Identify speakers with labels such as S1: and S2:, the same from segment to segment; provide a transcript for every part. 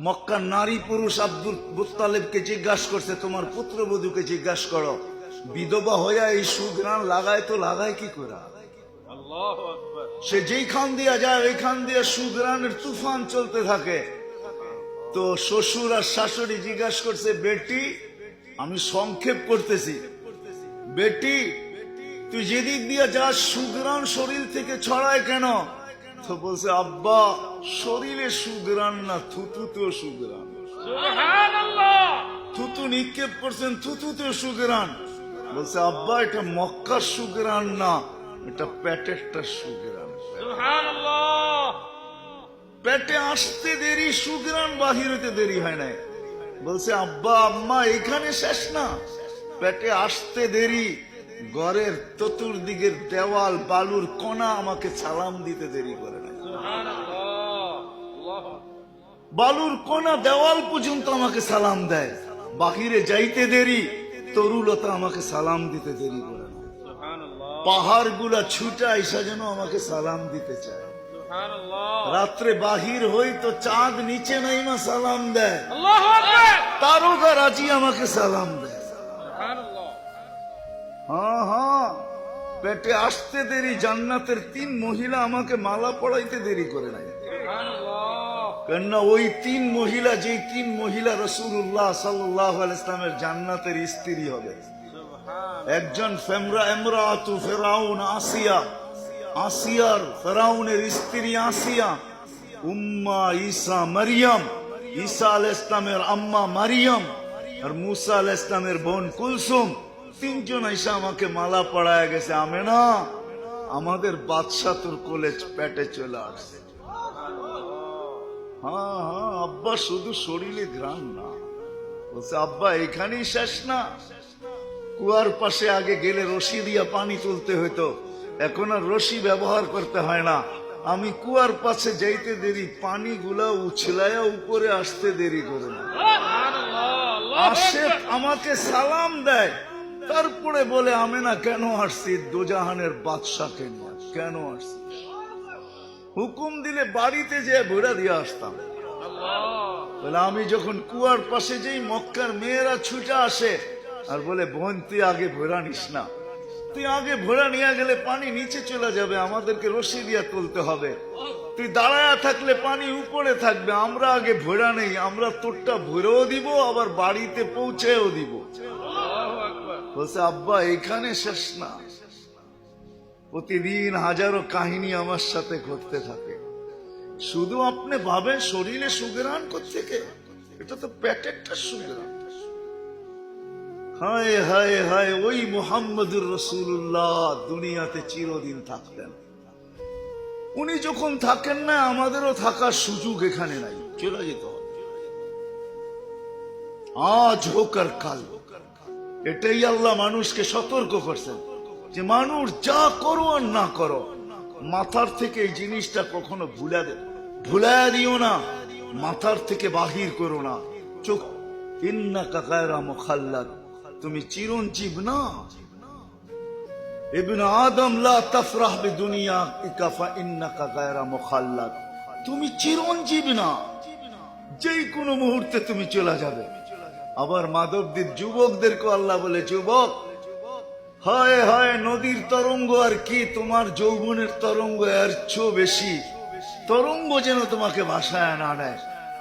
S1: মক্কার নারী পুরুষ আব্দুল মুত্তালিবকে জিজ্ঞাসা করছে, তোমার পুত্রবধূকে জিজ্ঞাসা করো, বিধবা হইয়া এই সুঘ্রাণ লাগায় তো লাগায় কি করে? সে যেইখান দিয়া যায় ওইখান দিয়া সুঘ্রাণের তুফান চলতে থাকে। তো শ্বশুর আর শাশুড়ি জিজ্ঞাসা করছে, বেটি, আমি সংক্ষেপ করতেছি, বেটি তুই যেদিক দিয়া যাস সুঘ্রাণ শরীর থেকে ছড়ায় কেন? তো বলছে, আব্বা শরীরে সুঘ্রাণ না, থুতুতেও সুঘ্রাণ। থুতু নিক্ষেপ করছেন, থুতুতেও সুঘ্রাণ। বলছে, আব্বা এটা মক্কার সুঘ্রাণ না, এটা পেটেরটা সুঘ্রাণ। পেটে আসতে দেরি, সুঘ্রাণ বাহির হইতে দেরি হয় নাই। বলছে, আব্বা আম্মা এখানে শেষ না, পেটে আসতে দেরি, ঘরের চতুর্দিকের দেওয়াল বালুর কণা আমাকে সালাম দিতে দেরি করে না। বালুর কণা দেওয়াল পর্যন্ত আমাকে সালাম দেয়, বাহিরে যাইতে দেরি, তরুলতা আমাকে সালাম দিতে দেরি করে না। পাহাড় গুলা ছুটা এসা যেন আমাকে সালাম দিতে চায়। রাত্রে বাহির হই তো চাঁদ নিচে নাইমা সালাম দেয়, তারকা রাজি আমাকে সালাম দেয়। হ্যাঁ হ্যাঁ, পেটে আসতে দেরি, জান্নাতের 3 মহিলা আমাকে মালা পড়াইতে দেরি করে নাই। কেননা ওই 3 মহিলা, যে 3 মহিলা রাসূলুল্লাহ সাল্লাল্লাহু আলাইহি ওয়াসাল্লামের জান্নাতের স্ত্রী হবে। একজন ইমরাতু ফিরাউন আসিয়া, আসিয়ার ফিরাউনের স্ত্রী আসিয়া, উম্মা ঈসা মারিয়াম, ঈসা আলাইহিস সালামের আম্মা মারিয়াম, আর মুসা আলাইহিস সালামের বোন কুলসুম। 3 জন এসে আমাকে মালা পড়ায় গেছে, আমেনা আমাদের বাদশা তোর কোলে পেটে চলে আসছে। হ্যাঁ হ্যাঁ আব্বা, শুধু শরীরে ঘ্রাণ না। বলছে, আব্বা এখানেই শেষ না, কুয়ার পাশে আগে গেলে রশি দিয়া পানি তুলতে হইতো, এখন আর রশি ব্যবহার করতে হয় না। আমি কুয়ার পাশে যাইতে দেরি, পানি গুলা উছলায়া উপরে আসতে দেরি করে না। আসে আমাকে সালাম দেয়, তারপরে বলে, আমেনা কেন আসছি? দোজাহানের বাদশাকে নিয়ে কেন আসছি? হুকুম দিলে বাড়িতে যে ভোরা দিয়ে আসতাম। বলে, আমি যখন কুয়ার পাশে যেই মক্কার মেয়েরা ছুটে আসে আর বলে, বোন তুই আগে ভোরা নিস না, তুই আগে ভোরা নিয়ে গেলে পানি নিচে চলে যাবে, আমাদেরকে রশি দিয়া তুলতে হবে, তুই দাঁড়ায় থাকলে পানি উপরে থাকবে, আমরা আগে ভোরা নেই, আমরা তোরটা ভরেও দিব আবার বাড়িতে পৌঁছেও দিব। বলছে, আব্বা এখানে শেষ না, প্রতিদিন হাজারো কাহিনী আমার সাথে ঘটতে থাকে। শুধু আপনি ভাবেন শরীরে সুঘ্রাণ কোত্থেকে? এটা তো পেটেরটা সুঘ্রাণ। হায় হায় হায়, ওই মুহাম্মদুর রাসূলুল্লাহ দুনিয়াতে চিরদিন থাকতেন। উনি যখন থাকেন না, আমাদেরও থাকার সুযোগ এখানে নাই, চলে যেতে হবে। আজ হোক আর কাল, এটাই আল্লাহ মানুষকে সতর্ক করছেন যে মানুষ যা করো আর না করো, মাথার থেকে এই জিনিসটা কখনো ভুলায়া দিও না, মাথার থেকে বাহির করো না। চোখ, ইন্নাকা গায়রা মুখাল্লাদ, তুমি চিরঞ্জীব না। ইবনে আদম লা তাফরাহ বিদুনিয়াকা ফাইন্নাকা গায়রা মুখাল্লাদ, তুমি চিরঞ্জীব না, যেই কোনো মুহূর্তে তুমি চলে যাবে। আবার মাধবদীর যুবকদেরকে আল্লাহ বলে, যুবক, হায় হায় নদীর তরঙ্গ আর কি, তোমার যৌবনের তরঙ্গ এর চেয়েও বেশি। তরঙ্গ যেন তোমাকে ভাসায় না নেয়,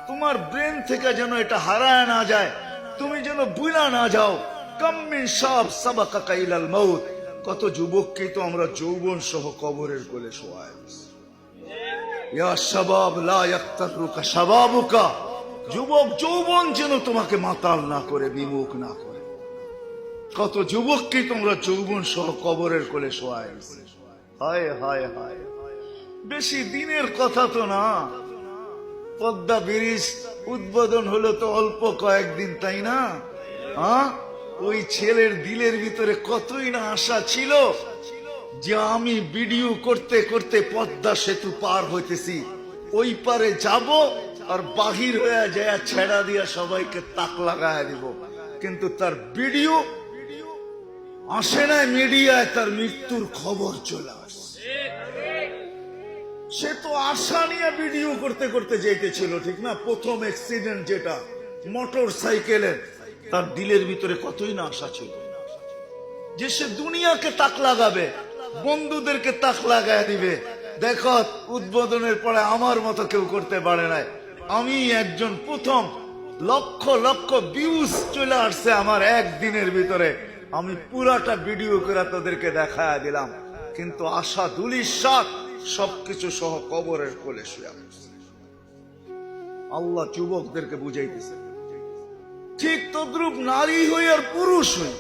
S1: তোমার ব্রেন থেকে যেন এটা হারায় না যায়, তুমি যেন ভুলা না যাও। কাম মিন শাব সাবাকাকা ইলাল মাউত, কত যুবককে তো আমরা যৌবন সহ কবরের কোলে শোয়াই। ইয়া শাবাব লা ইয়াক্তারুকা শাবাবুকা, যুবক যৌবন যেন তোমাকে মাতাল না করে, বিমুখ না করে। কত যুবককে তোমরা যৌবন সহ কবরের কোলে শোয়াই। হায় হায় হায়, বেশি দিনের কথা তো না, পদ্মা ব্রিজ উদ্বোধন হলো তো অল্প কয়েকদিন, তাই না? হ্যাঁ, ওই ছেলের দিলের ভিতরে কতই না আশা ছিল যে আমি ভিডিও করতে করতে পদ্মা সেতু পার হইতেছি, ওই পারে যাব আর বাহির হয়ে যায় ছেড়া দিয়া সবাইকে তাক লাগায় দিব। কিন্তু তার ভিডিও আসে না মিডিয়ায়, তার মৃত্যুর খবর চলে আসে। সে তো আশা নিয়ে ভিডিও করতে করতে যেতেছিল, ঠিক না? প্রথম অ্যাক্সিডেন্ট যেটা মোটর সাইকেলের, তার দিলের ভিতরে কতই না আশা ছিল যে সে দুনিয়াকে তাক লাগাবে, বন্ধুদেরকে তাক লাগায় দিবে। দেখো, উদ্বোধনের পরে আমার মতো কেউ করতে পারে নাই। আমি একজন প্রথম, লক্ষ লক্ষ ভিউজ চলে আসছে আমার একদিনের ভিতরে। আমি পুরাটা ভিডিও করে তোদেরকে দেখায় দিলাম, কিন্তু আশা ধুলিস্যাৎ সবকিছু সহ কবরের কোলে শুয়ে আছে। আল্লাহ যুবকদেরকে বুঝাইতেছে, ঠিক তদ্রুপ নারী হই আর পুরুষ হই,